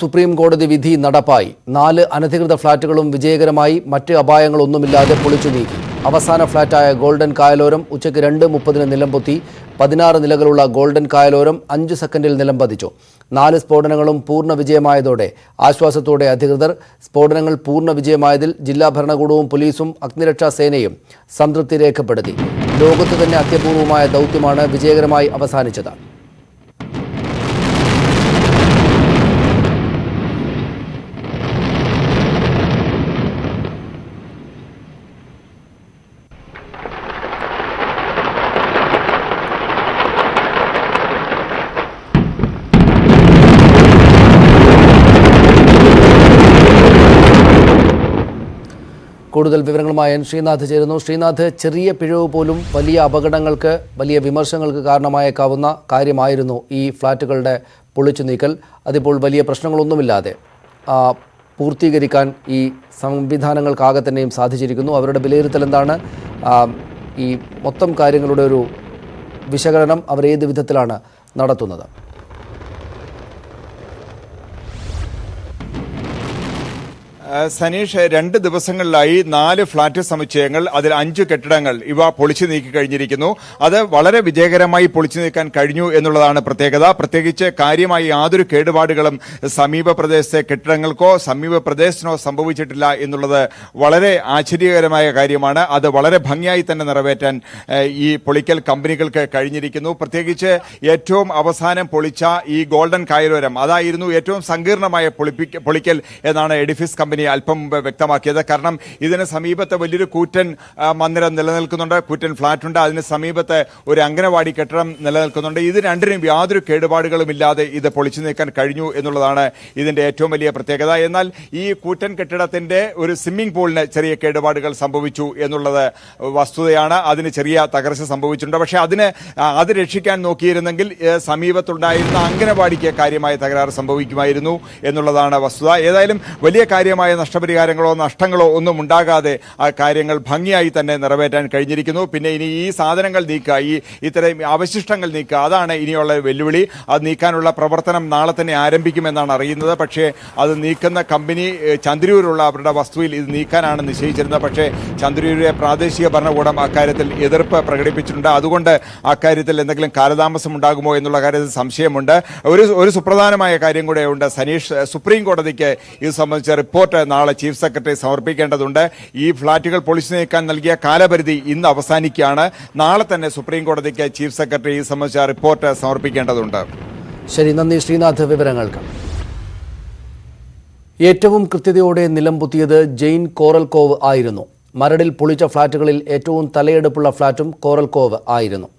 Supreme കോടതി വിധി നടപ്പായി. 4 അനധികൃത ഫ്ളാറ്റുകളും വിജയകരമായി മറ്റ് അപായങ്ങളൊന്നുമില്ലാതെ പൊളിച്ചു നീക്കി. അവസാന ഫ്ളാറ്റായ ഗോൾഡൻ കായലോരം ഉച്ചയ്ക്ക് 2:30 നിലംപൊത്തി. 16 നിലകളുള്ള ഗോൾഡൻ കായലോരം 5 സെക്കൻഡിൽ നിലംപതിച്ചു. 4 സ്ഫോടനങ്ങളും പൂർണ്ണ വിജയമായതോടെ ആശ്വാസത്തോടെ അധികൃതർ. സ്ഫോടനങ്ങൾ പൂർണ്ണ വിജയമായതിൽ ജില്ലാ ഭരണകൂടവും പോലീസും അഗ്നിരക്ഷാ സേനയും സംതൃപ്തി രേഖപ്പെടുത്തി. ലോകത്ത് തന്നെ അത്യപൂർവമായ ദൗത്യമാണ് വിജയകരമായി അവസാനിച്ചത്. കൂടുതൽ വിവരങ്ങളുമായി ശ്രീനാഥ് ചേരുന്നു. ശ്രീനാഥ്, ചെറിയ പിഴവ് പോലും വലിയ അപകടങ്ങൾക്ക്, വലിയ വിമർശങ്ങൾക്ക് കാരണമായേക്കാവുന്ന കാര്യമായിരുന്നു ഈ ഫ്ളാറ്റുകളുടെ പൊളിച്ചു നീക്കൽ. അതിപ്പോൾ വലിയ പ്രശ്നങ്ങളൊന്നുമില്ലാതെ പൂർത്തീകരിക്കാൻ ഈ സംവിധാനങ്ങൾക്കാകെ തന്നെയും സാധിച്ചിരിക്കുന്നു. അവരുടെ വിലയിരുത്തൽ എന്താണ്? ഈ മൊത്തം കാര്യങ്ങളുടെ ഒരു വിശകലനം അവർ ഏത് വിധത്തിലാണ് നടത്തുന്നത്? സനീഷ്, 2 ദിവസങ്ങളിലായി 4 ഫ്ളാറ്റ് സമുച്ചയങ്ങൾ, അതിൽ 5 കെട്ടിടങ്ങൾ ഇവ പൊളിച്ചു നീക്കി കഴിഞ്ഞിരിക്കുന്നു. അത് വളരെ വിജയകരമായി പൊളിച്ചു നീക്കാൻ കഴിഞ്ഞു എന്നുള്ളതാണ് പ്രത്യേകത. പ്രത്യേകിച്ച് കാര്യമായി യാതൊരു കേടുപാടുകളും സമീപ പ്രദേശത്തെ കെട്ടിടങ്ങൾക്കോ സമീപ പ്രദേശത്തിനോ സംഭവിച്ചിട്ടില്ല എന്നുള്ളത് വളരെ ആശ്ചര്യകരമായ കാര്യമാണ്. അത് വളരെ ഭംഗിയായി തന്നെ നിറവേറ്റാൻ ഈ പൊളിക്കൽ കമ്പനികൾക്ക് കഴിഞ്ഞിരിക്കുന്നു. പ്രത്യേകിച്ച് ഏറ്റവും അവസാനം പൊളിച്ച ഈ ഗോൾഡൻ കായലോരം, അതായിരുന്നു ഏറ്റവും സങ്കീർണമായ പൊളിക്കൽ എന്നാണ് എഡിഫിസ് കമ്പനി അല്പം മുമ്പ് വ്യക്തമാക്കിയത്. കാരണം ഇതിന് സമീപത്ത് വലിയൊരു കൂറ്റൻ മന്ദിരം നിലനിൽക്കുന്നുണ്ട്, കൂറ്റൻ ഫ്ളാറ്റുണ്ട്, അതിന് സമീപത്ത് ഒരു അംഗനവാടി കെട്ടിടം നിലനിൽക്കുന്നുണ്ട്. ഇത് രണ്ടിനും യാതൊരു കേടുപാടുകളും ഇല്ലാതെ ഇത് പൊളിച്ചു നീക്കാൻ കഴിഞ്ഞു എന്നുള്ളതാണ് ഇതിന്റെ ഏറ്റവും വലിയ പ്രത്യേകത. എന്നാൽ ഈ കൂറ്റൻ കെട്ടിടത്തിന്റെ ഒരു സ്വിമ്മിംഗ് പൂളിന് ചെറിയ കേടുപാടുകൾ സംഭവിച്ചു എന്നുള്ളത് വസ്തുതയാണ്. അതിന് ചെറിയ തകർച്ച സംഭവിച്ചിട്ടുണ്ട്. പക്ഷേ അത് രക്ഷിക്കാൻ നോക്കിയിരുന്നെങ്കിൽ സമീപത്തുണ്ടായിരുന്ന അംഗനവാടിക്ക് കാര്യമായ തകരാറ് സംഭവിക്കുമായിരുന്നു എന്നുള്ളതാണ് വസ്തുത. ഏതായാലും വലിയ കാര്യമായ നഷ്ടപരിഹാരങ്ങളോ നഷ്ടങ്ങളോ ഒന്നും ഉണ്ടാകാതെ ആ കാര്യങ്ങൾ ഭംഗിയായി തന്നെ നിറവേറ്റാൻ കഴിഞ്ഞിരിക്കുന്നു. പിന്നെ ഇനി ഈ സാധനങ്ങൾ നീക്കുക, ഇത്തരം അവശിഷ്ടങ്ങൾ നീക്കുക, അതാണ് ഇനിയുള്ള വെല്ലുവിളി. അത് നീക്കാനുള്ള പ്രവർത്തനം നാളെ തന്നെ ആരംഭിക്കുമെന്നാണ് അറിയുന്നത്. പക്ഷേ അത് നീക്കുന്ന കമ്പനി ചന്ദ്രൂരുള്ള അവരുടെ വസ്തുവിൽ ഇത് നീക്കാനാണ് നിശ്ചയിച്ചിരുന്നത്. പക്ഷേ ചന്ദ്രൂരിലെ പ്രാദേശിക ഭരണകൂടം അക്കാര്യത്തിൽ എതിർപ്പ് പ്രകടിപ്പിച്ചിട്ടുണ്ട്. അതുകൊണ്ട് അക്കാര്യത്തിൽ എന്തെങ്കിലും കാലതാമസം ഉണ്ടാകുമോ എന്നുള്ള കാര്യത്തിൽ സംശയമുണ്ട്. ഒരു സുപ്രധാനമായ കാര്യം കൂടെ ഉണ്ട് സനീഷ്. സുപ്രീം കോടതിക്ക് ഇത് സംബന്ധിച്ച റിപ്പോർട്ട് നാളെ ചീഫ് സെക്രട്ടറി സമർപ്പിക്കേണ്ടതുണ്ട്. ഈ ഫ്ളാറ്റുകൾ പൊളിച്ചു നീക്കാൻ നൽകിയ കാലപരിധി ഇന്ന് അവസാനിക്കുകയാണ്. നാളെ തന്നെ സുപ്രീം കോടതിക്ക് ചീഫ് സെക്രട്ടറി ഇത് സംബന്ധിച്ച റിപ്പോർട്ട് സമർപ്പിക്കേണ്ടതുണ്ട്. ശരി, നന്ദി ശ്രീനാഥ് വിവരങ്ങൾക്ക്. ഏറ്റവും കൃത്യതയോടെ നിലംപൊത്തിയത് ജെയിൻ കോറൽ കോവ് ആയിരുന്നു. മരടിൽ പൊളിച്ച ഫ്ളാറ്റുകളിൽ ഏറ്റവും തലയെടുപ്പുള്ള ഫ്ളാറ്റും കോറൽ കോവ് ആയിരുന്നു.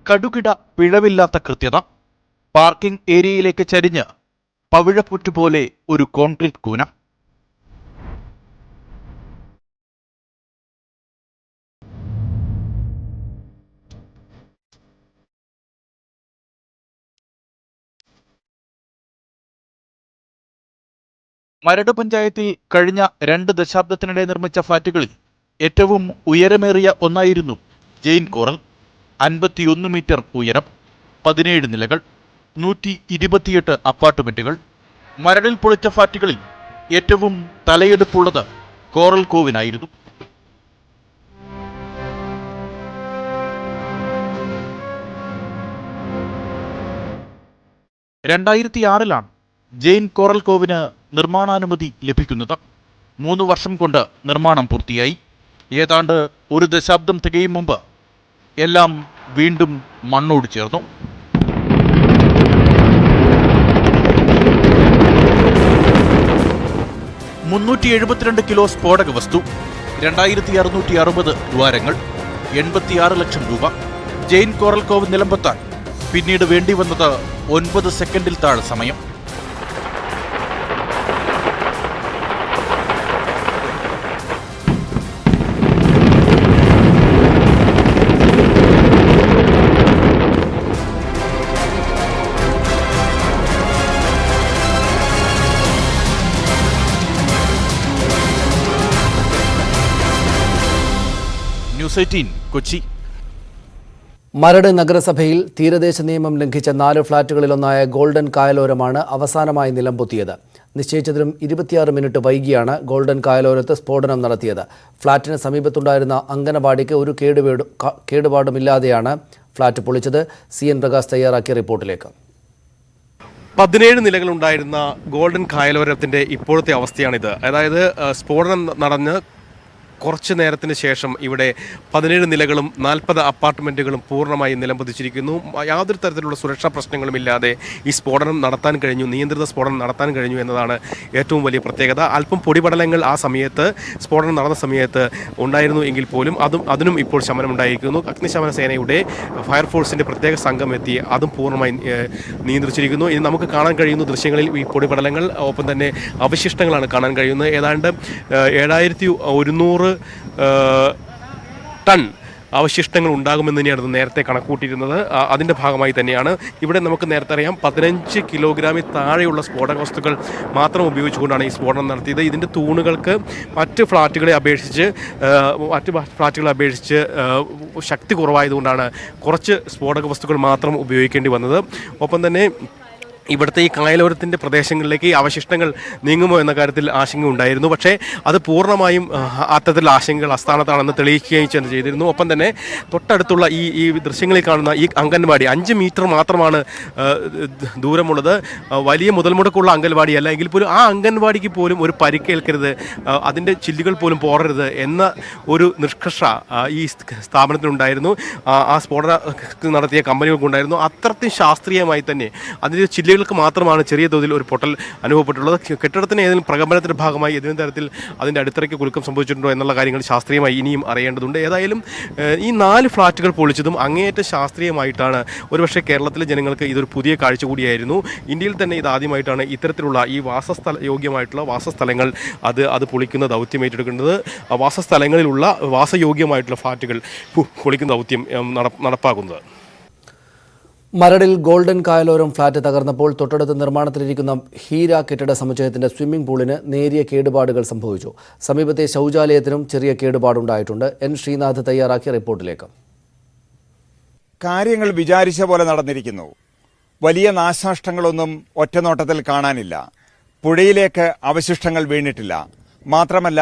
കടുകിട പിഴവില്ലാത്ത കൃത്യത. പാർക്കിംഗ് ഏരിയയിലേക്ക് ചരിഞ്ഞ് പവിഴപ്പുറ്റുപോലെ ഒരു കോൺക്രീറ്റ് കൂന. മരട് പഞ്ചായത്തിൽ കഴിഞ്ഞ 2 ദശാബ്ദത്തിനിടെ നിർമ്മിച്ച ഫ്ളാറ്റുകളിൽ ഏറ്റവും ഉയരമേറിയ ഒന്നായിരുന്നു ജെയിൻ കോറൽ. 51 മീറ്റർ ഉയരം, 17 നിലകൾ, 128 അപ്പാർട്ട്മെന്റുകൾ. മരടിൽ പൊളിച്ച ഫ്ളാറ്റുകളിൽ ഏറ്റവും തലയെടുപ്പുള്ളത് കോറൽ കോവിനായിരുന്നു. ലാണ് ജെയിൻ കോറൽ കോവിന് നിർമ്മാണാനുമതി ലഭിക്കുന്നത്. 3 വർഷം കൊണ്ട് നിർമ്മാണം പൂർത്തിയായി. ഏതാണ്ട് 1 ദശാബ്ദം തികയും മുമ്പ് എല്ലാം വീണ്ടും മണ്ണോട് ചേർന്നു. $372 കിലോ സ്ഫോടക വസ്തു, 2660 ദ്വാരങ്ങൾ, 86 ലക്ഷം രൂപ. ജെയിൻ കോറൽ കോവ് നിലംപൊത്താൻ പിന്നീട് വേണ്ടിവന്നത് 9 സെക്കൻഡിൽ താഴെ സമയം. ന്യൂസ് 18 കൊച്ചി. മരട് നഗരസഭയിൽ തീരദേശ നിയമം ലംഘിച്ച 4 ഫ്ളാറ്റുകളിലൊന്നായ ഗോൾഡൻ കായലോരമാണ് അവസാനമായി നിലംപൊത്തിയത്. നിശ്ചയിച്ചതിലും 26 മിനിറ്റ് വൈകിയാണ് ഗോൾഡൻ കായലോരത്ത് സ്ഫോടനം നടത്തിയത്. ഫ്ളാറ്റിന് സമീപത്തുണ്ടായിരുന്ന അംഗനവാടിക്ക് ഒരു കേടുപാടുമില്ലാതെയാണ് ഫ്ളാറ്റ് പൊളിച്ചത്. CN പ്രകാശ് തയ്യാറാക്കിയ റിപ്പോർട്ടിലേക്ക്. 17 നിലകളുണ്ടായിരുന്ന ഗോൾഡൻ കായലോരത്തിന്റെ ഇപ്പോഴത്തെ അവസ്ഥയാണിത്. അതായത് സ്ഫോടനം നടന്ന് കുറച്ച് നേരത്തിന് ശേഷം ഇവിടെ 17 നിലകളും 40 അപ്പാർട്ട്മെൻറ്റുകളും പൂർണ്ണമായി നിലംപതിച്ചിരിക്കുന്നു. യാതൊരു തരത്തിലുള്ള സുരക്ഷാ പ്രശ്നങ്ങളുമില്ലാതെ ഈ സ്ഫോടനം നടത്താൻ കഴിഞ്ഞു, നിയന്ത്രിത സ്ഫോടനം നടത്താൻ കഴിഞ്ഞു എന്നതാണ് ഏറ്റവും വലിയ പ്രത്യേകത. അല്പം പൊടിപടലങ്ങൾ ആ സമയത്ത് സ്ഫോടനം നടന്ന സമയത്ത് ഉണ്ടായിരുന്നു എങ്കിൽ പോലും അതിനും ഇപ്പോൾ ശമനമുണ്ടായിരിക്കുന്നു. അഗ്നിശമന സേനയുടെ ഫയർഫോഴ്സിൻ്റെ പ്രത്യേക സംഘം എത്തി അതും പൂർണ്ണമായി നിയന്ത്രിച്ചിരിക്കുന്നു. ഇനി നമുക്ക് കാണാൻ കഴിയുന്ന ദൃശ്യങ്ങളിൽ ഈ പൊടിപടലങ്ങൾ ഒപ്പം തന്നെ അവശിഷ്ടങ്ങളാണ് കാണാൻ കഴിയുന്നത്. ഏതാണ്ട് 7100 ടൺ അവശിഷ്ടങ്ങൾ ഉണ്ടാകുമെന്ന് തന്നെയാണ് നേരത്തെ കണക്കൂട്ടിയിരുന്നത്. അതിൻ്റെ ഭാഗമായി തന്നെയാണ് ഇവിടെ നമുക്ക് നേരത്തെ അറിയാം 15 കിലോഗ്രാമിൽ താഴെയുള്ള സ്ഫോടക വസ്തുക്കൾ മാത്രം ഉപയോഗിച്ചുകൊണ്ടാണ് ഈ സ്ഫോടനം നടത്തിയത്. ഇതിൻ്റെ തൂണുകൾക്ക് മറ്റ് ഫ്ളാറ്റുകളെ അപേക്ഷിച്ച് ശക്തി കുറവായതുകൊണ്ടാണ് കുറച്ച് സ്ഫോടക വസ്തുക്കൾ മാത്രം ഉപയോഗിക്കേണ്ടി വന്നത്. ഒപ്പം തന്നെ ഇവിടുത്തെ ഈ കായലോരത്തിൻ്റെ പ്രദേശങ്ങളിലേക്ക് ഈ അവശിഷ്ടങ്ങൾ നീങ്ങുമോ എന്ന കാര്യത്തിൽ ആശങ്ക ഉണ്ടായിരുന്നു. പക്ഷേ അത് പൂർണ്ണമായും അത്തരത്തിലുള്ള ആശങ്കകൾ അസ്ഥാനത്താണെന്ന് തെളിയിക്കുകയും ചെയ്തിരുന്നു. ഒപ്പം തന്നെ തൊട്ടടുത്തുള്ള ഈ ദൃശ്യങ്ങളിൽ കാണുന്ന ഈ അംഗൻവാടി 5 മീറ്റർ മാത്രമാണ് ദൂരമുള്ളത്. വലിയ മുതൽ മുടക്കുള്ള അംഗൻവാടിയല്ല എങ്കിൽ പോലും ആ അംഗൻവാടിക്ക് പോലും ഒരു പരിക്കേൽക്കരുത്, അതിൻ്റെ ചില്ലുകൾ പോലും പോറരുത് എന്ന ഒരു നിഷ്കർഷ ഈ സ്ഥാപനത്തിനുണ്ടായിരുന്നു. ആ സ്ഫോടനം നടത്തിയ കമ്പനികൾക്കുണ്ടായിരുന്നു. അത്രയും ശാസ്ത്രീയമായി തന്നെ അതിൻ്റെ ജില്ലകൾക്ക് മാത്രമാണ് ചെറിയ തോതിൽ ഒരു പൊട്ടൽ അനുഭവപ്പെട്ടുള്ളത്. കെട്ടിടത്തിന് ഏതെങ്കിലും പ്രകമ്പനത്തിൻ്റെ ഭാഗമായി ഏതെങ്കിലും തരത്തിൽ അതിൻ്റെ അടിത്തറയ്ക്ക് കുലുക്കം സംഭവിച്ചിട്ടുണ്ടോ എന്നുള്ള കാര്യങ്ങൾ ശാസ്ത്രീയമായി ഇനിയും അറിയേണ്ടതുണ്ട്. ഏതായാലും ഈ 4 ഫ്ളാറ്റുകൾ പൊളിച്ചതും അങ്ങേയറ്റം ശാസ്ത്രീയമായിട്ടാണ്. ഒരുപക്ഷെ കേരളത്തിലെ ജനങ്ങൾക്ക് ഇതൊരു പുതിയ കാഴ്ച കൂടിയായിരുന്നു. ഇന്ത്യയിൽ തന്നെ ഇതാദ്യമായിട്ടാണ് ഇത്തരത്തിലുള്ള ഈ യോഗ്യമായിട്ടുള്ള വാസസ്ഥലങ്ങൾ അത് പൊളിക്കുന്ന ദൗത്യം ഏറ്റെടുക്കുന്നത്. വാസസ്ഥലങ്ങളിലുള്ള വാസയോഗ്യമായിട്ടുള്ള ഫ്ളാറ്റുകൾ പൊളിക്കുന്ന ദൗത്യം നടപ്പാക്കുന്നത്. മരടിൽ ഗോൾഡൻ കായലോരം ഫ്ളാറ്റ് തകർന്നപ്പോൾ തൊട്ടടുത്ത് നിർമ്മാണത്തിലിരിക്കുന്ന ഹീര കെട്ടിട സമുച്ചയത്തിന്റെ സ്വിമ്മിംഗ് പൂളിന് നേരിയ കേടുപാടുകൾ സംഭവിച്ചു. സമീപത്തെ ശൗചാലയത്തിനും ചെറിയ കേടുപാടുണ്ടായിട്ടുണ്ട്. N. ശ്രീനാഥ് തയ്യാറാക്കിയ റിപ്പോർട്ടിലേക്ക്. കാര്യങ്ങൾ വിചാരിച്ച പോലെ നടന്നിരിക്കുന്നു. വലിയ നാശനഷ്ടങ്ങളൊന്നും ഒറ്റനോട്ടത്തിൽ കാണാനില്ല. പുഴയിലേക്ക് അവശിഷ്ടങ്ങൾ വീണിട്ടില്ല. മാത്രമല്ല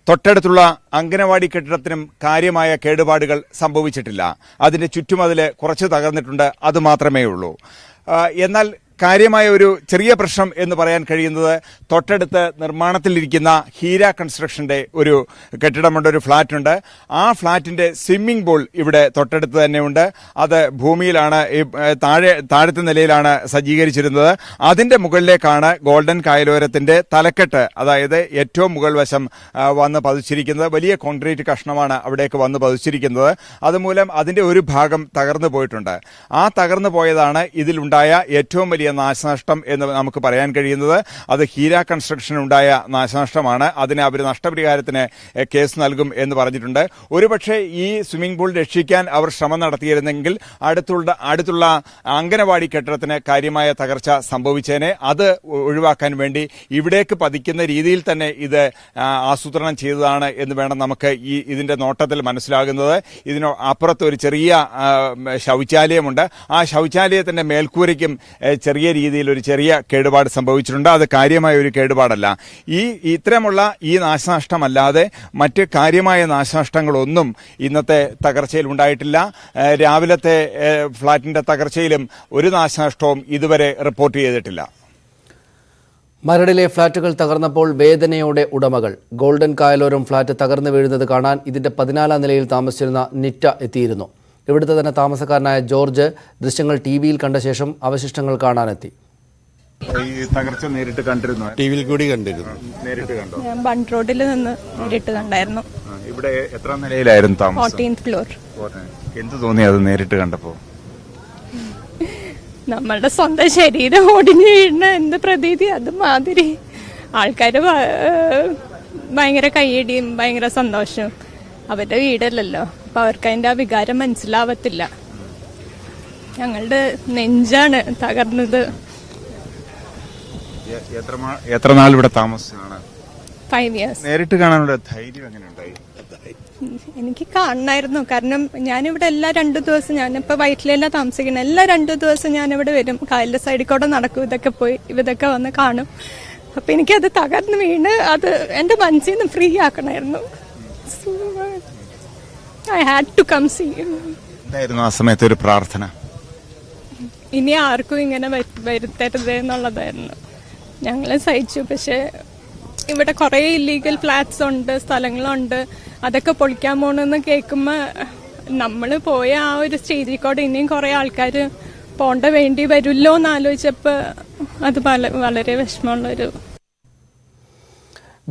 തൊട്ടടുത്തുള്ള അംഗനവാടി കെട്ടിടത്തിനും കാര്യമായ കേടുപാടുകൾ സംഭവിച്ചിട്ടില്ല. അതിന്റെ ചുറ്റുമതില് കുറച്ച് തകർന്നിട്ടുണ്ട്, അതുമാത്രമേ ഉള്ളൂ. എന്നാൽ കാര്യമായ ഒരു ചെറിയ പ്രശ്നം എന്ന് പറയാൻ കഴിയുന്നത് തൊട്ടടുത്ത് നിർമ്മാണത്തിലിരിക്കുന്ന ഹീര കൺസ്ട്രക്ഷന്റെ ഒരു കെട്ടിടമുണ്ട്, ഒരു ഫ്ളാറ്റുണ്ട്. ആ ഫ്ളാറ്റിന്റെ സ്വിമ്മിംഗ് പൂൾ ഇവിടെ തൊട്ടടുത്ത് തന്നെയുണ്ട്. അത് ഭൂമിയിലാണ്, താഴത്തെ നിലയിലാണ് സജ്ജീകരിച്ചിരുന്നത്. അതിന്റെ മുകളിലേക്കാണ് ഗോൾഡൻ കായലോരത്തിന്റെ തലക്കെട്ട്, അതായത് ഏറ്റവും മുകൾ വശം വന്ന് പതിച്ചിരിക്കുന്നത്. വലിയ കോൺക്രീറ്റ് കഷ്ണമാണ് അവിടേക്ക് വന്ന് പതിച്ചിരിക്കുന്നത്. അതുമൂലം അതിന്റെ ഒരു ഭാഗം തകർന്നു പോയിട്ടുണ്ട്. ആ തകർന്നു പോയതാണ് ഇതിലുണ്ടായ ഏറ്റവും വലിയ നാശനഷ്ടം എന്ന് നമുക്ക് പറയാൻ കഴിയുന്നത്. അത് ഹീര കൺസ്ട്രക്ഷനുണ്ടായ നാശനഷ്ടമാണ്. അതിന് അവർ നഷ്ടപരിഹാരത്തിന് കേസ് നൽകും എന്ന് പറഞ്ഞിട്ടുണ്ട്. ഒരുപക്ഷെ ഈ സ്വിമ്മിംഗ് പൂൾ രക്ഷിക്കാൻ അവർ ശ്രമം നടത്തിയിരുന്നെങ്കിൽ അടുത്തുള്ള അംഗനവാടി കെട്ടിടത്തിന് കാര്യമായ തകർച്ച സംഭവിച്ചേനെ. അത് ഒഴിവാക്കാൻ വേണ്ടി ഇവിടേക്ക് പതിക്കുന്ന രീതിയിൽ തന്നെ ഇത് ആസൂത്രണം ചെയ്തതാണ് എന്ന് വേണം നമുക്ക് ഇതിന്റെ നോട്ടത്തിൽ മനസ്സിലാകുന്നത്. ഇതിന് അപ്പുറത്ത് ഒരു ചെറിയ ശൗചാലയമുണ്ട്. ആ ശൗചാലയത്തിന്റെ മേൽക്കൂരയ്ക്കും ചെറിയ രീതിയിൽ ഒരു ചെറിയ കേടുപാട് സംഭവിച്ചിട്ടുണ്ട്. അത് കാര്യമായ ഒരു കേടുപാടല്ല. ഇത്തരമുള്ള ഈ നാശനഷ്ടമല്ലാതെ മറ്റ് കാര്യമായ നാശനഷ്ടങ്ങളൊന്നും ഇന്നത്തെ തകർച്ചയിൽ ഉണ്ടായിട്ടില്ല. രാവിലത്തെ ഫ്ളാറ്റിന്റെ തകർച്ചയിലും ഒരു നാശനഷ്ടവും ഇതുവരെ റിപ്പോർട്ട് ചെയ്തിട്ടില്ല. മരടിലെ ഫ്ളാറ്റുകൾ തകർന്നപ്പോൾ വേദനയോടെ ഉടമകൾ. ഗോൾഡൻ കായലോരം ഫ്ളാറ്റ് തകർന്നു വീഴുന്നത് കാണാൻ ഇതിന്റെ 14ാം നിലയിൽ താമസിച്ചിരുന്ന നിറ്റ എത്തിയിരുന്നു. ഇവിടുത്തെ തന്നെ താമസക്കാരനായ ജോർജ് ദൃശ്യങ്ങൾ ടിവിയിൽ കണ്ട ശേഷം അവശിഷ്ടങ്ങൾ കാണാനെത്തി. ഈ തകർച്ച നേരിട്ട് കണ്ടിരുന്നു? ടിവിയിൽ കൂടി കണ്ടിരുന്നു. നേരിട്ട് കണ്ടോ? ഞാൻ ബണ്ട് റോഡിൽ നിന്ന് നേരിട്ട് കണ്ടായിരുന്നു. ഇവിടെ എത്ര നിലയിലായിരുന്നു താമസം? 14th floor. എന്ത് തോന്നി അത് നേരിട്ട് കണ്ടപ്പോ? നമ്മളുടെ സ്വന്തം ശരീരം ഒടിഞ്ഞു വീഴുന്ന എന്ത് പ്രതീതി, അത് മാതിരി ആൾക്കാര് ഭയങ്കര കയ്യടിയും ഭയങ്കര സന്തോഷവും. അവരുടെ വീടല്ലല്ലോ, അപ്പൊ അവർക്ക് അതിന്റെ ആ വികാരം മനസ്സിലാവത്തില്ല. ഞങ്ങളുടെ നെഞ്ചാണ് തകർന്നത്. എത്ര നാൾ ഇവിടെ താമസിച്ചാണ്? 5 years. നേരിട്ട് കാണാനുള്ള ധൈര്യം എങ്ങനെ ഉണ്ടായി? എനിക്ക് കാണണമായിരുന്നു. കാരണം ഞാനിവിടെ എല്ലാ 2 ദിവസം, ഞാനിപ്പോൾ വയറ്റിലെല്ലാം താമസിക്കണം, എല്ലാ 2 ദിവസം ഞാനിവിടെ വരും. കായലിൻ്റെ സൈഡിൽ കൂടെ നടക്കും, ഇതൊക്കെ പോയി ഇതൊക്കെ വന്ന് കാണും. അപ്പം എനിക്കത് തകർന്ന് വീണ് അത് എൻ്റെ മനസ്സിൽ നിന്ന് ഫ്രീ ആക്കണമായിരുന്നു. I had to come see. എന്തായിരുന്നു ആ സമയത്ത് ഒരു പ്രാർത്ഥന? ഇനി ആർക്കും ഇങ്ങനെ വരുത്തരുത് എന്നുള്ളതായിരുന്നു. ഞങ്ങൾ സഹിച്ചു. പക്ഷെ ഇവിടെ കുറേ ഇല്ലീഗൽ ഫ്ലാറ്റ്സ് ഉണ്ട്, സ്ഥലങ്ങളുണ്ട്, അതൊക്കെ പൊളിക്കാൻ പോകണമെന്ന് കേൾക്കുമ്പോൾ നമ്മൾ പോയ ആ ഒരു സ്റ്റേജിൽ കൂടെ ഇനിയും കുറേ ആൾക്കാർ പോണ്ട വേണ്ടി വരുമല്ലോ എന്ന് ആലോചിച്ചപ്പോൾ അത് വളരെ വിഷമമുള്ളൊരു.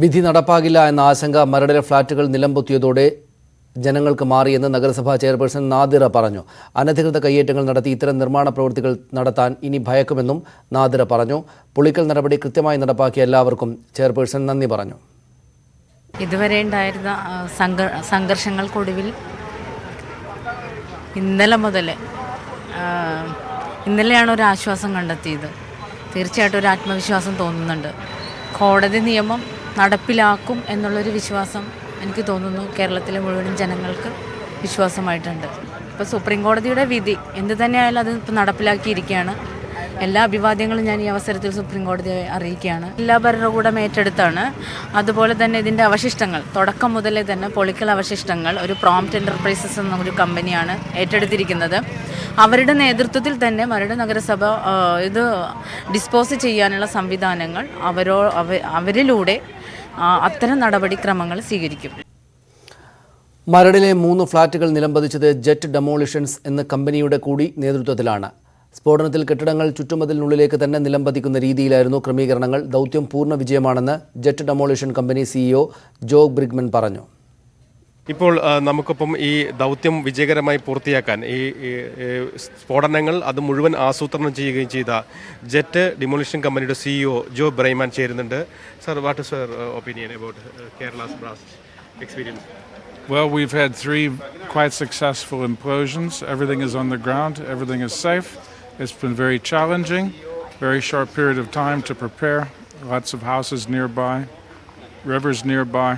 വിധി നടപ്പാകില്ല എന്ന ആശങ്ക മരടിലെ ഫ്ളാറ്റുകൾ നിലംപൊത്തിയതോടെ ജനങ്ങൾക്ക് മാറിയെന്ന് നഗരസഭാ ചെയർപേഴ്സൺ നാദിറ പറഞ്ഞു. അനധികൃത കയ്യേറ്റങ്ങൾ നടത്തി ഇത്തരം നിർമ്മാണ പ്രവൃത്തികൾ നടത്താൻ ഇനി ഭയക്കുമെന്നും നാദിറ പറഞ്ഞു. പൊളിക്കൽ നടപടി കൃത്യമായി നടപ്പാക്കിയ എല്ലാവർക്കും ചെയർപേഴ്സൺ നന്ദി പറഞ്ഞു. ഇതുവരെ ഉണ്ടായിരുന്ന സംഘർഷങ്ങൾക്കൊടുവിൽ ഇന്നലെയാണ് ഒരു ആശ്വാസം കണ്ടെത്തിയത്. തീർച്ചയായിട്ടും ഒരു ആത്മവിശ്വാസം തോന്നുന്നുണ്ട്. കോടതി നിയമം നടപ്പിലാക്കും എന്നുള്ളൊരു വിശ്വാസം എനിക്ക് തോന്നുന്നു കേരളത്തിലെ മുഴുവൻ ജനങ്ങൾക്ക് വിശ്വാസമായിട്ടുണ്ട്. ഇപ്പോൾ സുപ്രീം കോടതിയുടെ വിധി എന്ത് തന്നെയായാലും അത് ഇപ്പോൾ നടപ്പിലാക്കിയിരിക്കുകയാണ്. എല്ലാ അഭിവാദ്യങ്ങളും ഞാൻ ഈ അവസരത്തിൽ സുപ്രീം കോടതിയെ അറിയിക്കുകയാണ്. എല്ലാ ഭരണകൂടം ഏറ്റെടുത്താണ്. അതുപോലെ തന്നെ ഇതിൻ്റെ അവശിഷ്ടങ്ങൾ തുടക്കം മുതലേ തന്നെ പൊളിക്കൽ അവശിഷ്ടങ്ങൾ ഒരു പ്രോംപ്റ്റ് എൻ്റർപ്രൈസസ് എന്ന ഒരു കമ്പനിയാണ് ഏറ്റെടുത്തിരിക്കുന്നത്. അവരുടെ നേതൃത്വത്തിൽ തന്നെ മരട് നഗരസഭ ഇത് ഡിസ്പോസ് ചെയ്യാനുള്ള സംവിധാനങ്ങൾ അവരിലൂടെ അത്തരം നടപടിക്രമങ്ങൾ സ്വീകരിക്കും. മരടിലെ 3 ഫ്ളാറ്റുകൾ നിലംപതിച്ചത് ജെറ്റ് ഡെമോളിഷൻസ് എന്ന കമ്പനിയുടെ കൂടി നേതൃത്വത്തിലാണ്. സ്ഫോടനത്തിൽ കെട്ടിടങ്ങൾ ചുറ്റുമതിലിനുള്ളിലേക്ക് തന്നെ നിലംപതിക്കുന്ന രീതിയിലായിരുന്നു ക്രമീകരണങ്ങൾ. ദൗത്യം പൂർണ്ണ വിജയമാണെന്ന് ജെറ്റ് ഡെമോളിഷൻ കമ്പനി CEO ജോ ബ്രിഗ്മൻ പറഞ്ഞു. ഇപ്പോൾ നമുക്കൊപ്പം ഈ ദൗത്യം വിജയകരമായി പൂർത്തിയാക്കാൻ ഈ സ്ഫോടനങ്ങൾ അത് മുഴുവൻ ആസൂത്രണം ചെയ്യുകയും ചെയ്ത ജെറ്റ് ഡിമോളിഷൻ കമ്പനിയുടെ CEO ജോ ബ്രൈമാൻ ചേരുന്നുണ്ട്. Sir, what is your opinion about Kerala's blast experience? Well, we've had 3 quite successful implosions. Everything is on the ground. Everything is safe. It's been very challenging. Very short period of time to prepare. Lots of houses nearby, rivers nearby,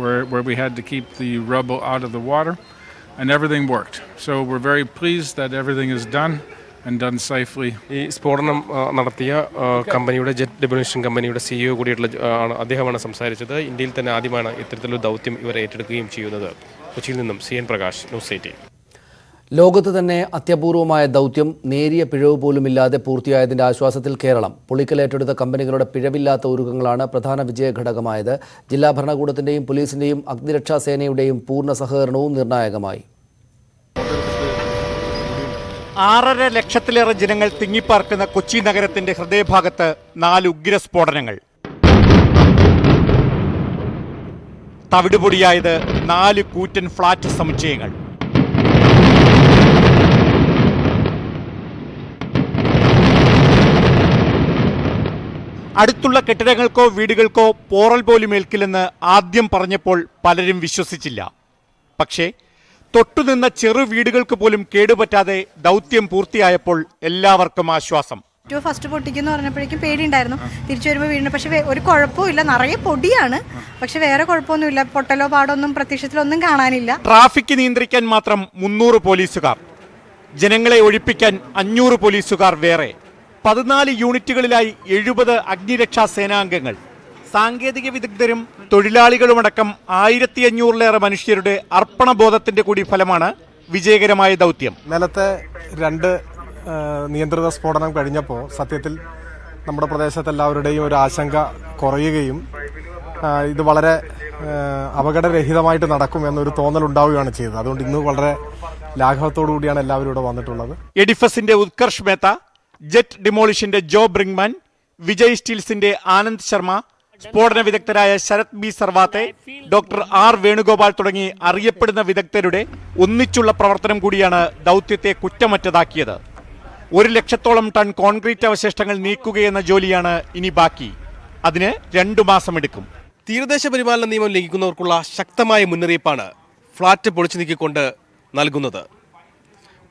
where we had to keep the rubble out of the water, and everything worked. So we're very pleased that everything is done and done safely. ഈ സ്ഫോടനം നടത്തിയ കമ്പനിയുടെ jet demolition കമ്പനിയുടെ CEO കൂടിയിട്ടുള്ള അദ്ദേഹമാണ് സംസാരിച്ചത്. ഇന്ത്യയിൽ തന്നെ ആദ്യമാണ് ഇത്തരത്തിലൊരു ദൗത്യം ഇവർ ഏറ്റെടുക്കുകയും ചെയ്യുന്നത്. കൊച്ചിയിൽ നിന്നും CN പ്രകാശ്, ന്യൂസ് 18. ലോകത്ത് തന്നെ അത്യപൂർവമായ ദൗത്യം നേരിയ പിഴവ് പോലുമില്ലാതെ പൂർത്തിയായതിന്റെ ആശ്വാസത്തിൽ കേരളം. പൊളിക്കൽ ഏറ്റെടുത്ത കമ്പനികളുടെ പിഴവില്ലാത്ത ഒരുക്കങ്ങളാണ് പ്രധാന വിജയഘടകമായത്. ജില്ലാ ഭരണകൂടത്തിന്റെയും പോലീസിന്റെയും അഗ്നിരക്ഷാ സേനയുടെയും പൂർണ്ണ സഹകരണവും നിർണായകമായി. 6.5 ലക്ഷത്തിലേറെ ജനങ്ങൾ തിങ്ങിപ്പാർക്കുന്ന കൊച്ചി നഗരത്തിന്റെ ഹൃദയഭാഗത്ത് 4 ഉഗ്രസ്ഫോടനങ്ങൾ. തവിടുപൊടിയായത് 4 കൂറ്റൻ ഫ്ളാറ്റ് സമുച്ചയങ്ങൾ. അടുത്തുള്ള കെട്ടിടങ്ങൾക്കോ വീടുകൾക്കോ പോറൽ പോലും ഏൽക്കില്ലെന്ന് ആദ്യം പറഞ്ഞപ്പോൾ പലരും വിശ്വസിച്ചില്ല. പക്ഷേ തൊട്ടുനിന്ന ചെറു വീടുകൾക്ക് പോലും കേടുപറ്റാതെ ദൗത്യം പൂർത്തിയായപ്പോൾ എല്ലാവർക്കും ആശ്വാസം. ഫസ്റ്റ് പൊട്ടിക്കെന്ന് പറഞ്ഞപ്പോഴേക്കും പേടിയുണ്ടായിരുന്നു. തിരിച്ചു വരുമ്പോൾ വീടിന് പക്ഷെ ഒരു കുഴപ്പമില്ല, നിറയെ പൊടിയാണ്, പക്ഷെ വേറെ കുഴപ്പമൊന്നുമില്ല. പൊട്ടലോ പാടൊന്നും പ്രത്യക്ഷത്തിലൊന്നും കാണാനില്ല. ട്രാഫിക് നിയന്ത്രിക്കാൻ മാത്രം 300 പോലീസുകാർ, ജനങ്ങളെ ഒഴിപ്പിക്കാൻ 500 പോലീസുകാർ വേറെ, 14 യൂണിറ്റുകളിലായി 70 അഗ്നിരക്ഷാ സേനാംഗങ്ങൾ, സാങ്കേതിക വിദഗ്ധരും തൊഴിലാളികളുമടക്കം 1500-ലേറെ മനുഷ്യരുടെ അർപ്പണബോധത്തിന്റെ കൂടി ഫലമാണ് വിജയകരമായ ദൗത്യം. നേരത്തെ 2 നിയന്ത്രിത സ്ഫോടനം കഴിഞ്ഞപ്പോൾ സത്യത്തിൽ നമ്മുടെ പ്രദേശത്ത് എല്ലാവരുടെയും ഒരു ആശങ്ക കുറയുകയും ഇത് വളരെ അപകടരഹിതമായിട്ട് നടക്കുമെന്നൊരു തോന്നലുണ്ടാവുകയാണ് ചെയ്തത്. അതുകൊണ്ട് ഇന്ന് വളരെ ലാഘവത്തോടു കൂടിയാണ് എല്ലാവരും ഇവിടെ വന്നിട്ടുള്ളത്. എഡിഫസിന്റെ ഉത്കർഷ് മേത്ത, ജെറ്റ് ഡിമോളിഷന്റെ ജോ ബ്രിങ്മാൻ, വിജയ് സ്റ്റീൽസിന്റെ ആനന്ദ് ശർമ്മ, സ്ഫോടന വിദഗ്ധരായ Sharath B Sarvate, doctor R Venugopal തുടങ്ങി അറിയപ്പെടുന്ന വിദഗ്ധരുടെ ഒന്നിച്ചുള്ള പ്രവർത്തനം കൂടിയാണ് ദൗത്യത്തെ കുറ്റമറ്റതാക്കിയത്. 1 ലക്ഷത്തോളം ടൺ കോൺക്രീറ്റ് അവശിഷ്ടങ്ങൾ നീക്കുകയെന്ന ജോലിയാണ് ഇനി ബാക്കി. അതിന് 2 മാസമെടുക്കും. തീരദേശ പരിപാലന നിയമം ലംഘിക്കുന്നവർക്കുള്ള ശക്തമായ മുന്നറിയിപ്പാണ് ഫ്ളാറ്റ് പൊളിച്ചു നീക്കിക്കൊണ്ട് നൽകുന്നത്.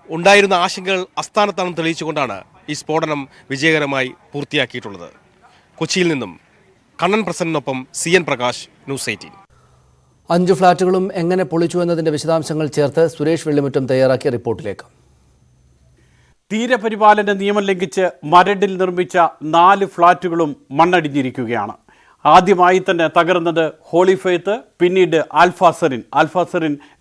ഉണ്ടായിരുന്ന ആശങ്കകൾ അസ്ഥാനത്താണെന്ന് തെളിയിച്ചുകൊണ്ടാണ് ഈ സ്ഫോടനം വിജയകരമായി പൂർത്തിയാക്കിയിട്ടുള്ളത്. കൊച്ചിയിൽ നിന്നും കണ്ണൻ പ്രസന്നൊപ്പം CN പ്രകാശ്, ന്യൂസ് 18. 5 ഫ്ളാറ്റുകളും എങ്ങനെ പൊളിച്ചു എന്നതിന്റെ വിശദാംശങ്ങൾ ചേർത്ത് സുരേഷ് വെള്ളിമുറ്റം തയ്യാറാക്കിയ റിപ്പോർട്ടിലേക്ക്. തീരപരിപാലന നിയമം ലംഘിച്ച് മരടിൽ നിർമ്മിച്ച 4 ഫ്ളാറ്റുകളും മണ്ണടിഞ്ഞിരിക്കുകയാണ്. ആദ്യമായി തന്നെ തകർന്നത് ഹോളി ഫെയ്ത്ത്, പിന്നീട് ആൽഫാസറിൻ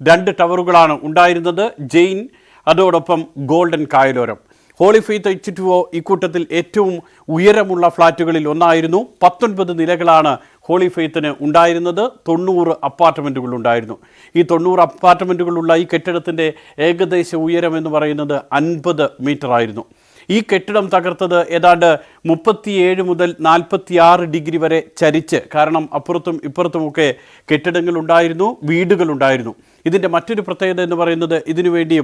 2 ടവറുകളാണ് ഉണ്ടായിരുന്നത്. ജെയിൻ, അതോടൊപ്പം ഗോൾഡൻ കായലോരം. ഹോളി ഫെയ്ത്ത് H2O ഇക്കൂട്ടത്തിൽ ഏറ്റവും ഉയരമുള്ള ഫ്ളാറ്റുകളിൽ ഒന്നായിരുന്നു. 19 നിലകളാണ് ഹോളി ഫെയ്ത്തിന് ഉണ്ടായിരുന്നത്. 90 അപ്പാർട്ട്മെൻറ്റുകൾ ഉണ്ടായിരുന്നു. ഈ 90 അപ്പാർട്ട്മെൻറ്റുകളുള്ള ഈ കെട്ടിടത്തിൻ്റെ ഏകദേശ ഉയരം എന്ന് പറയുന്നത് 50 മീറ്റർ ആയിരുന്നു. ഈ കെട്ടിടം തകർത്തത് ഏതാണ്ട് 37 മുതൽ 46 ഡിഗ്രി വരെ ചരിച്ച്. കാരണം അപ്പുറത്തും ഇപ്പുറത്തുമൊക്കെ കെട്ടിടങ്ങളുണ്ടായിരുന്നു, വീടുകളുണ്ടായിരുന്നു. ഇതിൻ്റെ മറ്റൊരു പ്രത്യേകത എന്ന് പറയുന്നത് ഇതിനുവേണ്ടി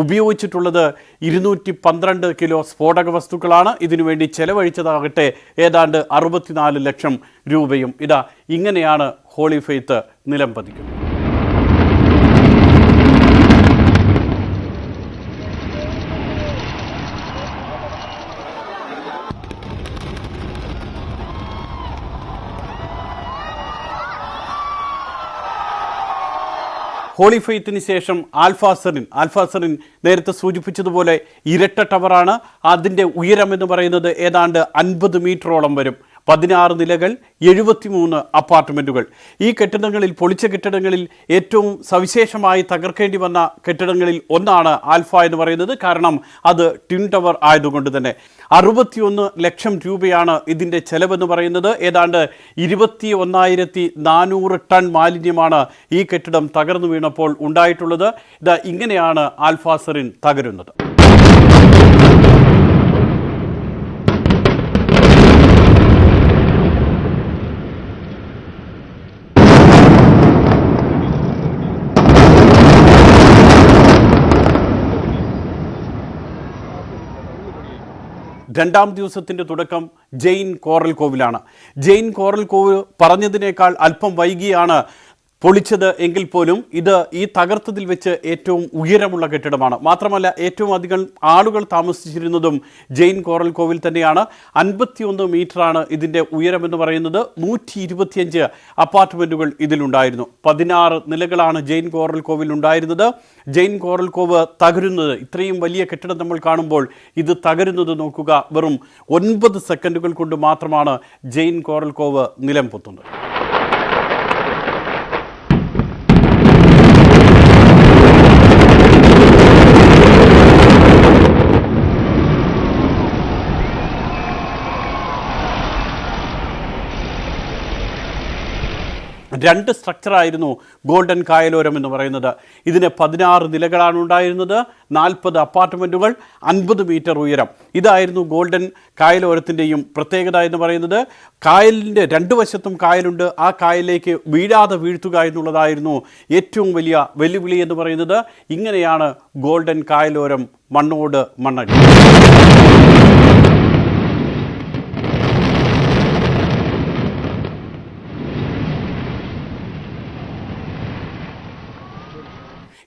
ഉപയോഗിച്ചിട്ടുള്ളത് 212 കിലോ സ്ഫോടക വസ്തുക്കളാണ്. ഇതിനുവേണ്ടി ചെലവഴിച്ചതാകട്ടെ ഏതാണ്ട് 64 ലക്ഷം രൂപയും. ഇതാ ഇങ്ങനെയാണ് ഹോളി ഫെയ്ത്ത് നിലം പതിക്കുന്നത്. ഹോളി ഫെയ്ത്തിന് ശേഷം ആൽഫാസറിൻ നേരത്തെ സൂചിപ്പിച്ചതുപോലെ ഇരട്ട ടവറാണ്. അതിൻ്റെ ഉയരം എന്ന് പറയുന്നത് ഏതാണ്ട് 50 മീറ്ററോളം വരും. 16 നിലകൾ, 73 അപ്പാർട്ട്മെൻറ്റുകൾ. ഈ കെട്ടിടങ്ങളിൽ, പൊളിച്ച കെട്ടിടങ്ങളിൽ ഏറ്റവും സവിശേഷമായി തകർക്കേണ്ടി വന്ന കെട്ടിടങ്ങളിൽ ഒന്നാണ് ആൽഫ എന്ന് പറയുന്നത്. കാരണം അത് ട്വിൻ ടവർ ആയതുകൊണ്ട് തന്നെ 61 ലക്ഷം രൂപയാണ് ഇതിൻ്റെ ചെലവെന്ന് പറയുന്നത്. ഏതാണ്ട് 21,400 ടൺ മാലിന്യമാണ് ഈ കെട്ടിടം തകർന്നു വീണപ്പോൾ ഉണ്ടായിട്ടുള്ളത്. ഇത് ഇങ്ങനെയാണ് ആൽഫാസറിൻ തകരുന്നത്. രണ്ടാം ദിവസത്തിൻ്റെ തുടക്കം ജെയിൻ കോറൽ കോവിലാണ്. ജെയിൻ കോറൽ കോവ് പറഞ്ഞതിനേക്കാൾ അല്പം വൈകിയാണ് പൊളിച്ചത് എങ്കിൽ പോലും ഇത് ഈ തകർത്തതിൽ വെച്ച് ഏറ്റവും ഉയരമുള്ള കെട്ടിടമാണ്. മാത്രമല്ല ഏറ്റവും അധികം ആളുകൾ താമസിച്ചിരുന്നതും ജെയിൻ കോറൽ കോവിൽ തന്നെയാണ്. 51 മീറ്ററാണ് ഇതിൻ്റെ ഉയരമെന്ന് പറയുന്നത്. 125 അപ്പാർട്ട്മെൻറ്റുകൾ ഇതിലുണ്ടായിരുന്നു. 16 നിലകളാണ് ജെയിൻ കോറൽ കോവിൽ ഉണ്ടായിരുന്നത്. ജെയിൻ കോറൽ കോവ് തകരുന്നത്, ഇത്രയും വലിയ കെട്ടിടം നമ്മൾ കാണുമ്പോൾ ഇത് തകരുന്നത് നോക്കുക. വെറും 9 സെക്കൻഡുകൾ കൊണ്ട് മാത്രമാണ് ജെയിൻ കോറൽ കോവ് നിലം പൊത്തുന്നത്. രണ്ട് സ്ട്രക്ചറായിരുന്നു ഗോൾഡൻ കായലോരം എന്ന് പറയുന്നത്. ഇതിന് 16 നിലകളാണ് ഉണ്ടായിരുന്നത്, 40 അപ്പാർട്ട്മെൻറ്റുകൾ, 50 മീറ്റർ ഉയരം. ഇതായിരുന്നു ഗോൾഡൻ കായലോരത്തിൻ്റെയും പ്രത്യേകത എന്ന് പറയുന്നത്. കായലിൻ്റെ 2 വശത്തും കായലുണ്ട്. ആ കായലിലേക്ക് വീഴാതെ വീഴ്ത്തുക എന്നുള്ളതായിരുന്നു ഏറ്റവും വലിയ വെല്ലുവിളി എന്ന് പറയുന്നത്. ഇങ്ങനെയാണ് ഗോൾഡൻ കായലോരം മണ്ണോട് മണ്ണടി.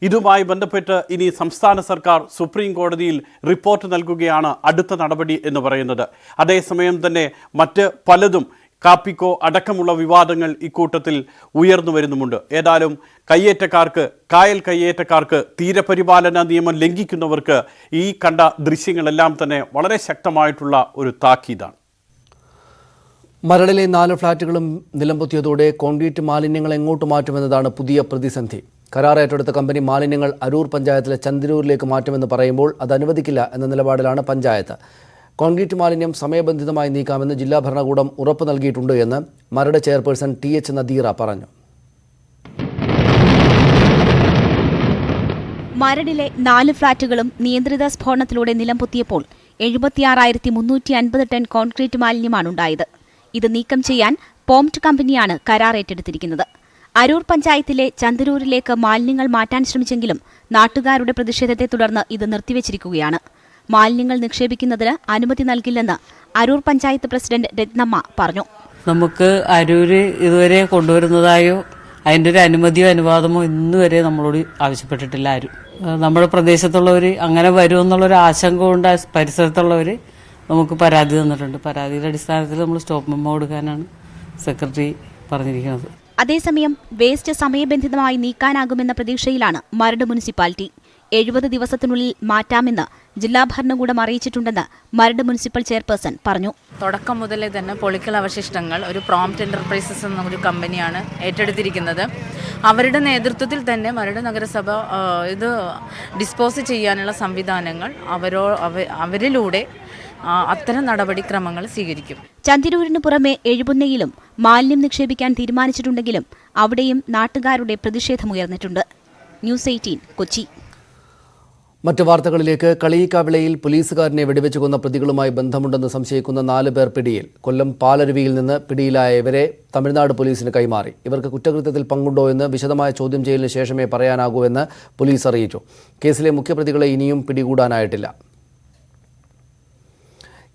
ഇതുമായി ബന്ധപ്പെട്ട് ഇനി സംസ്ഥാന സർക്കാർ സുപ്രീം കോടതിയിൽ റിപ്പോർട്ട് നൽകുകയാണ് അടുത്ത നടപടി എന്ന് പറയുന്നത്. അതേസമയം തന്നെ മറ്റ് പലതും കാപ്പിക്കോ അടക്കമുള്ള വിവാദങ്ങൾ ഇക്കൂട്ടത്തിൽ ഉയർന്നു വരുന്നുമുണ്ട്. ഏതായാലും കായൽ കയ്യേറ്റക്കാർക്ക്, തീരപരിപാലന നിയമം ലംഘിക്കുന്നവർക്ക് ഈ കണ്ട ദൃശ്യങ്ങളെല്ലാം തന്നെ വളരെ ശക്തമായിട്ടുള്ള ഒരു താക്കീതാണ്. മരടിലെ 4 ഫ്ളാറ്റുകളും നിലംപൊത്തിയതോടെ കോൺക്രീറ്റ് മാലിന്യങ്ങൾ എങ്ങോട്ട് മാറ്റുമെന്നതാണ് പുതിയ പ്രതിസന്ധി. കരാർ ഏറ്റെടുത്ത കമ്പനി മാലിന്യങ്ങൾ അരൂർ പഞ്ചായത്തിലെ ചന്ദനൂരിലേക്ക് മാറ്റുമെന്ന് പറയുമ്പോൾ അത് അനുവദിക്കില്ല എന്ന നിലപാടിലാണ് പഞ്ചായത്ത്. കോൺക്രീറ്റ് മാലിന്യം സമയബന്ധിതമായി നീക്കാമെന്ന് ജില്ലാ ഭരണകൂടം ഉറപ്പ് നൽകിയിട്ടുണ്ട് എന്ന് മരട് ചെയർപേഴ്സൺ TH നദീറ പറഞ്ഞു. മരടിലെ 4 ഫ്ളാറ്റുകളും നിയന്ത്രിത സ്ഫോടനത്തിലൂടെ നിലംപൊത്തിയപ്പോൾ 76,350 ടൺ കോൺക്രീറ്റ് മാലിന്യമാണുണ്ടായത്. ഇത് നീക്കം ചെയ്യാൻ പോംറ്റ് കമ്പനിയാണ് കരാർ ഏറ്റെടുത്തിരിക്കുന്നത്. അരൂർ പഞ്ചായത്തിലെ ചന്ദരൂരിലേക്ക് മാലിന്യങ്ങൾ മാറ്റാൻ ശ്രമിച്ചെങ്കിലും നാട്ടുകാരുടെ പ്രതിഷേധത്തെ തുടർന്ന് ഇത് നിർത്തിവച്ചിരിക്കുകയാണ്. മാലിന്യങ്ങൾ നിക്ഷേപിക്കുന്നതിന് അനുമതി നൽകില്ലെന്ന് അരൂർ പഞ്ചായത്ത് പ്രസിഡന്റ് രത്നമ്മ പറഞ്ഞു. നമുക്ക് അരൂര് ഇതുവരെ കൊണ്ടുവരുന്നതായോ അതിൻ്റെ ഒരു അനുമതിയോ അനുവാദമോ ഇന്നുവരെ നമ്മളോട് ആവശ്യപ്പെട്ടിട്ടില്ല ആരും. നമ്മുടെ പ്രദേശത്തുള്ളവർ അങ്ങനെ വരുമെന്നുള്ളൊരു ആശങ്ക കൊണ്ട് പരിസരത്തുള്ളവർ നമുക്ക് പരാതി തന്നിട്ടുണ്ട്. പരാതിയുടെ അടിസ്ഥാനത്തിൽ നമ്മൾ സ്റ്റോപ്പ് മെമ്മോ കൊടുക്കാനാണ് സെക്രട്ടറി പറഞ്ഞിരിക്കുന്നത്. അതേസമയം വേസ്റ്റ് സമയബന്ധിതമായി നീക്കാനാകുമെന്ന പ്രതീക്ഷയിലാണ് മരട് മുനിസിപ്പാലിറ്റി. 70 ദിവസത്തിനുള്ളിൽ മാറ്റാമെന്ന് ജില്ലാ ഭരണകൂടം അറിയിച്ചിട്ടുണ്ടെന്ന് മരട് മുനിസിപ്പൽ ചെയർപേഴ്സൺ പറഞ്ഞു. തുടക്കം മുതലേ തന്നെ പൊളിക്കൽ അവശിഷ്ടങ്ങൾ ഒരു പ്രോംപ്റ്റ് എന്റർപ്രൈസസ് എന്ന ഒരു കമ്പനിയാണ് ഏറ്റെടുത്തിരിക്കുന്നത്. അവരുടെ നേതൃത്വത്തിൽ തന്നെ മരട് നഗരസഭ ഇത് ഡിസ്പോസ് ചെയ്യാനുള്ള സംവിധാനങ്ങൾ അവരിലൂടെ അത്തരം നടപടിക്രമങ്ങൾ സ്വീകരിക്കും. ചന്തിരൂരിന് പുറമെ എഴുപുന്നയിലും മാലിന്യം നിക്ഷേപിക്കാൻ തീരുമാനിച്ചിട്ടുണ്ടെങ്കിലും അവിടെയും നാട്ടുകാരുടെ പ്രതിഷേധമുയർന്നിട്ടുണ്ട്. ന്യൂസ് 18 കൊച്ചി. മറ്റു വാർത്തകളിലേക്ക്. കളിയിക്കാവിളയിൽ പോലീസുകാരനെ വെടിവെച്ച് കൊന്ന പ്രതികളുമായി ബന്ധമുണ്ടെന്ന് സംശയിക്കുന്ന 4 പേർ പിടിയിൽ. കൊല്ലം പാലരുവിയിൽ നിന്ന് പിടിയിലായ ഇവരെ തമിഴ്നാട് പോലീസിന് കൈമാറി. ഇവർക്ക് കുറ്റകൃത്യത്തിൽ പങ്കുണ്ടോ എന്ന് വിശദമായ ചോദ്യം ചെയ്യലിന് ശേഷമേ പറയാനാകൂ എന്ന് പോലീസ് അറിയിച്ചു. കേസിലെ മുഖ്യപ്രതികളെ ഇനിയും പിടികൂടാനായിട്ടില്ല.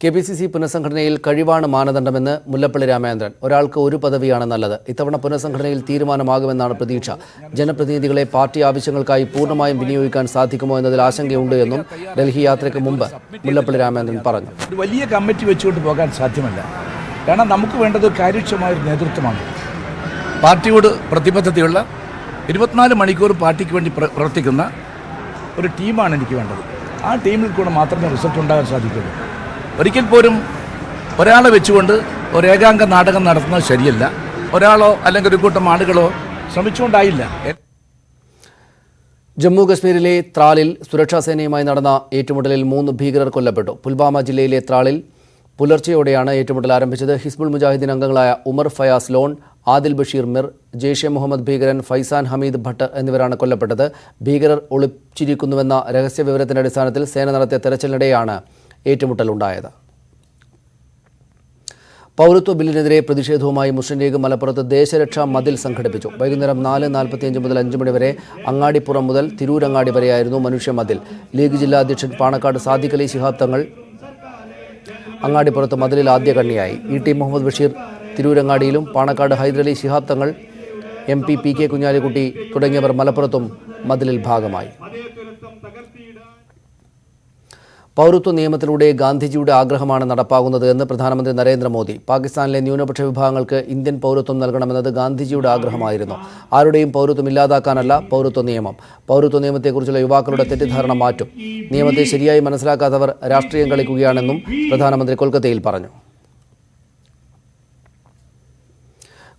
KPCC പുനഃസംഘടനയിൽ കഴിവാണ് മാനദണ്ഡമെന്ന് മുല്ലപ്പള്ളി രാമചന്ദ്രൻ. ഒരാൾക്ക് ഒരു പദവിയാണ് നല്ലത്. ഇത്തവണ പുനഃസംഘടനയിൽ തീരുമാനമാകുമെന്നാണ് പ്രതീക്ഷ. ജനപ്രതിനിധികളെ പാർട്ടി ആവശ്യങ്ങൾക്കായി പൂർണ്ണമായും വിനിയോഗിക്കാൻ സാധിക്കുമോ എന്നതിൽ ആശങ്കയുണ്ട് എന്നും ഡൽഹി യാത്രയ്ക്ക് മുമ്പ് മുല്ലപ്പള്ളി രാമചന്ദ്രൻ പറഞ്ഞു. ഒരു വലിയ കമ്മിറ്റി വെച്ചുകൊണ്ട് പോകാൻ സാധ്യമല്ല. കാരണം നമുക്ക് വേണ്ടത് കാര്യക്ഷമമായ ഒരു നേതൃത്വമാണ്. പാർട്ടിയോട് പ്രതിബദ്ധതയുള്ള 24 മണിക്കൂർ പാർട്ടിക്ക് വേണ്ടി പ്രവർത്തിക്കുന്ന ഒരു ടീമാണ് എനിക്ക് വേണ്ടത്. ആ ടീമിൽ കൂടെ മാത്രമേ റിസൾട്ട് ഉണ്ടാകാൻ സാധിക്കുള്ളൂ. ഒരിക്കൽ പോലും ഒരാളെ വെച്ചുകൊണ്ട് ഒരു ഏകാംഗ നാടകം നടത്തുന്നത് ശരിയല്ല. ഒരാളോ അല്ലെങ്കിൽ ഒരു കൂട്ടം ആളുകളോ ശ്രമിച്ചുകൊണ്ടായില്ല. ജമ്മു കശ്മീരിലെ ത്രാലിൽ സുരക്ഷാസേനയുമായി നടന്ന ഏറ്റുമുട്ടലിൽ 3 ഭീകരർ കൊല്ലപ്പെട്ടു. പുൽവാമ ജില്ലയിലെ ത്രാലിൽ പുലർച്ചെയോടെയാണ് ഏറ്റുമുട്ടൽ ആരംഭിച്ചത്. ഹിസ്ബുൾ മുജാഹിദ്ദീൻ അംഗങ്ങളായ ഉമർ ഫയാസ് ലോൺ, ആദിൽ ബഷീർ മിർ, ജെയ്ഷെ മുഹമ്മദ് ഭീകരൻ ഫൈസാൻ ഹമീദ് ഭട്ട് എന്നിവരാണ് കൊല്ലപ്പെട്ടത്. ഭീകരർ ഒളിച്ചിരിക്കുന്നുവെന്ന രഹസ്യ വിവരത്തിന്റെ അടിസ്ഥാനത്തിൽ സേന നടത്തിയ തെരച്ചിലിനിടെയാണ് ഏറ്റുമുട്ടലുണ്ടായത്. പൗരത്വ ബില്ലിനെതിരെ പ്രതിഷേധവുമായി മുസ്ലിം ലീഗ് മലപ്പുറത്ത് ദേശരക്ഷാ മതിൽ സംഘടിപ്പിച്ചു. വൈകുന്നേരം 4:45 മുതൽ 5 മണി വരെ അങ്ങാടിപ്പുറം മുതൽ തിരൂരങ്ങാടി വരെയായിരുന്നു മനുഷ്യ മതിൽ. ലീഗ് ജില്ലാ അധ്യക്ഷൻ പാണക്കാട് സാദിഖ് അലി ശിഹാബ് തങ്ങൾ അങ്ങാടിപ്പുറത്ത് മതിലിൽ ആദ്യ കണ്ണിയായി. ET Muhammad Basheer തിരൂരങ്ങാടിയിലും Panakkad Hyderali Shihab Thangal, MP PK Kunhalikutty തുടങ്ങിയവർ മലപ്പുറത്തും മതിലിൽ ഭാഗമായി. പൗരത്വ നിയമത്തിലൂടെ ഗാന്ധിജിയുടെ ആഗ്രഹമാണ് നടപ്പാകുന്നത് എന്ന് പ്രധാനമന്ത്രി നരേന്ദ്രമോദി. പാകിസ്ഥാനിലെ ന്യൂനപക്ഷ വിഭാഗങ്ങൾക്ക് ഇന്ത്യൻ പൗരത്വം നൽകണമെന്നത് ഗാന്ധിജിയുടെ ആഗ്രഹമായിരുന്നു. ആരുടെയും പൗരത്വം ഇല്ലാതാക്കാനല്ല പൗരത്വ നിയമം. പൗരത്വ നിയമത്തെക്കുറിച്ചുള്ള യുവാക്കളുടെ തെറ്റിദ്ധാരണ മാറ്റും. നിയമത്തെ ശരിയായി മനസ്സിലാക്കാത്തവർ രാഷ്ട്രീയം കളിക്കുകയാണെന്നും പ്രധാനമന്ത്രി കൊൽക്കത്തയിൽ പറഞ്ഞു.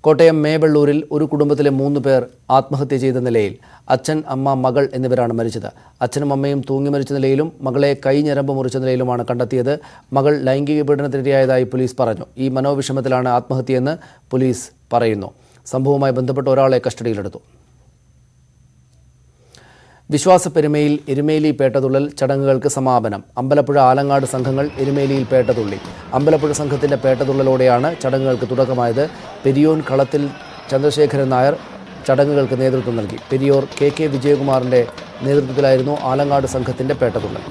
കോട്ടയം മേവെള്ളൂരിൽ ഒരു കുടുംബത്തിലെ 3 പേർ ആത്മഹത്യ ചെയ്ത നിലയിൽ. അച്ഛൻ, അമ്മ, മകൾ എന്നിവരാണ് മരിച്ചത്. അച്ഛനും അമ്മയും തൂങ്ങി മരിച്ച നിലയിലും മകളെ കൈഞ്ഞരമ്പ് മുറിച്ച നിലയിലുമാണ് കണ്ടെത്തിയത്. മകൾ ലൈംഗിക പീഡനത്തിനിരയായതായി പോലീസ് പറഞ്ഞു. ഈ മനോവിഷമത്തിലാണ് ആത്മഹത്യയെന്ന് പോലീസ് പറയുന്നു. സംഭവവുമായി ബന്ധപ്പെട്ട് ഒരാളെ കസ്റ്റഡിയിലെടുത്തു. വിശ്വാസപ്പെരുമയിൽ എരുമേലി പേട്ടതുള്ളൽ ചടങ്ങുകൾക്ക് സമാപനം. അമ്പലപ്പുഴ ആലങ്ങാട് സംഘങ്ങൾ എരുമേലിയിൽ പേട്ടതുള്ളി. അമ്പലപ്പുഴ സംഘത്തിൻ്റെ പേട്ടതുള്ളലോടെയാണ് ചടങ്ങുകൾക്ക് തുടക്കമായത്. പെരിയോൻ കളത്തിൽ ചന്ദ്രശേഖരൻ നായർ ചടങ്ങുകൾക്ക് നേതൃത്വം നൽകി. പെരിയോർ KK വിജയകുമാറിൻ്റെ നേതൃത്വത്തിലായിരുന്നു ആലങ്ങാട് സംഘത്തിൻ്റെ പേട്ടതുള്ളൽ.